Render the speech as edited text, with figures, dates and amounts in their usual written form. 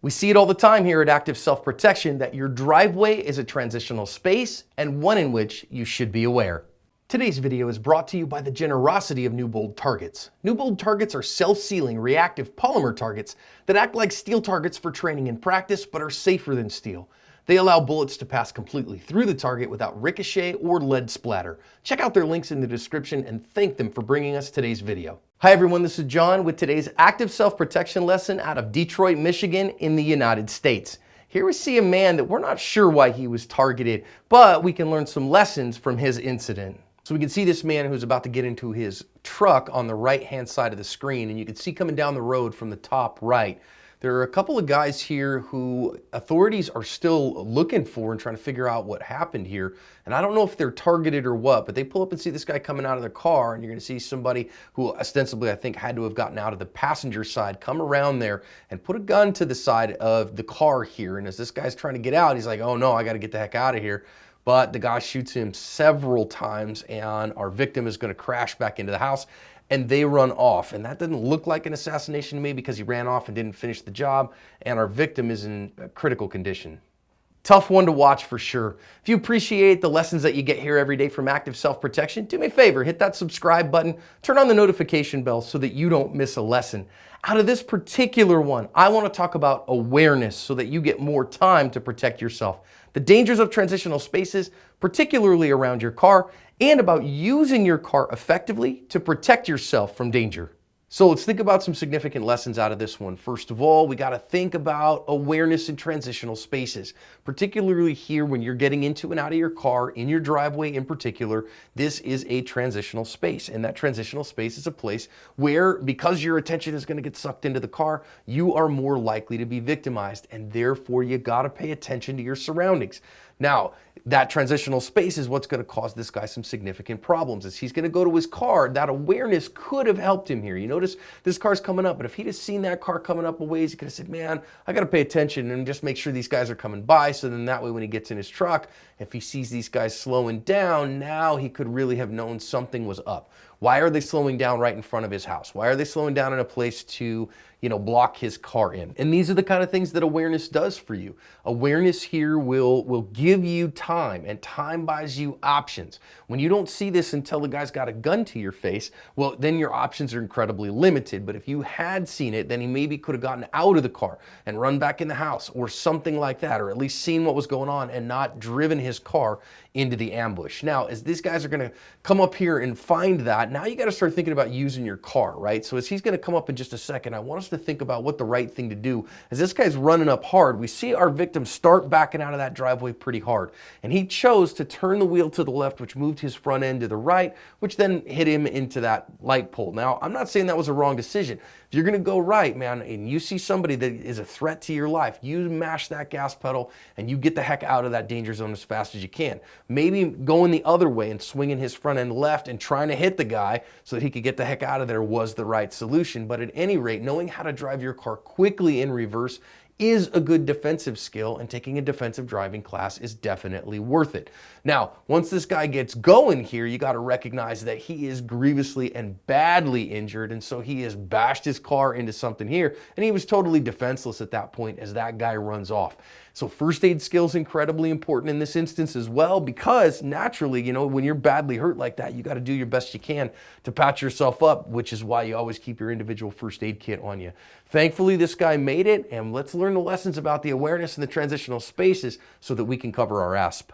We see it all the time here at Active Self-Protection that your driveway is a transitional space and one in which you should be aware. Today's video is brought to you by the generosity of Newbold targets. Newbold targets are self-sealing reactive polymer targets that act like steel targets for training and practice but are safer than steel. They allow bullets to pass completely through the target without ricochet or lead splatter. Check out their links in the description and thank them for bringing us today's video. Hi everyone, this is John with today's Active Self-Protection lesson out of Detroit, Michigan in the United States. Here we see a man that we're not sure why he was targeted, but we can learn some lessons from his incident. So we can see this man who's about to get into his truck on the right-hand side of the screen, and you can see coming down the road from the top right. There are a couple of guys here who authorities are still looking for and trying to figure out what happened here. And I don't know if they're targeted or what, but they pull up and see this guy coming out of their car, and you're going to see somebody who ostensibly I think had to have gotten out of the passenger side come around there and put a gun to the side of the car here. And as this guy's trying to get out, he's like, oh no, I got to get the heck out of here. But the guy shoots him several times, and our victim is going to crash back into the house. And they run off. And that doesn't look like an assassination to me because he ran off and didn't finish the job. And our victim is in a critical condition. Tough one to watch for sure. If you appreciate the lessons that you get here every day from Active Self-Protection, do me a favor, hit that subscribe button, turn on the notification bell so that you don't miss a lesson. Out of this particular one, I want to talk about awareness so that you get more time to protect yourself. The dangers of transitional spaces, particularly around your car, and about using your car effectively to protect yourself from danger. So let's think about some significant lessons out of this one. First of all, we got to think about awareness in transitional spaces, particularly here when you're getting into and out of your car, in your driveway in particular. This is a transitional space, and that transitional space is a place where, because your attention is going to get sucked into the car, you are more likely to be victimized, and therefore you got to pay attention to your surroundings. Now, that transitional space is what's going to cause this guy some significant problems. As he's going to go to his car, that awareness could have helped him here. You notice this car's coming up, but if he'd have seen that car coming up a ways, he could have said, man, I got to pay attention and just make sure these guys are coming by. So then that way when he gets in his truck, if he sees these guys slowing down, now he could really have known something was up. Why are they slowing down right in front of his house? Why are they slowing down in a place to, block his car in? And these are the kind of things that awareness does for you. Awareness here will give you time, and time buys you options. When you don't see this until the guy's got a gun to your face, well, then your options are incredibly limited. But if you had seen it, then he maybe could have gotten out of the car and run back in the house or something like that, or at least seen what was going on and not driven his car into the ambush. Now, as these guys are going to come up here and find that, now you got to start thinking about using your car, right? So as he's going to come up in just a second, I want us to think about what the right thing to do. As this guy's running up hard, we see our victim start backing out of that driveway pretty hard. And he chose to turn the wheel to the left, which moved his front end to the right, which then hit him into that light pole. Now, I'm not saying that was a wrong decision. If you're going to go right, man, and you see somebody that is a threat to your life, you mash that gas pedal and you get the heck out of that danger zone as fast as you can. Maybe going the other way and swinging his front end left and trying to hit the guy so that he could get the heck out of there was the right solution. But at any rate, knowing how to drive your car quickly in reverse is a good defensive skill, and taking a defensive driving class is definitely worth it. Now, once this guy gets going here, you got to recognize that he is grievously and badly injured, and so he has bashed his car into something here, and he was totally defenseless at that point as that guy runs off. So first aid skills incredibly important in this instance as well, because naturally, when you're badly hurt like that, you got to do your best you can to patch yourself up, which is why you always keep your individual first aid kit on you. Thankfully, this guy made it, and let's learn the lessons about the awareness in the transitional spaces so that we can cover our ASP.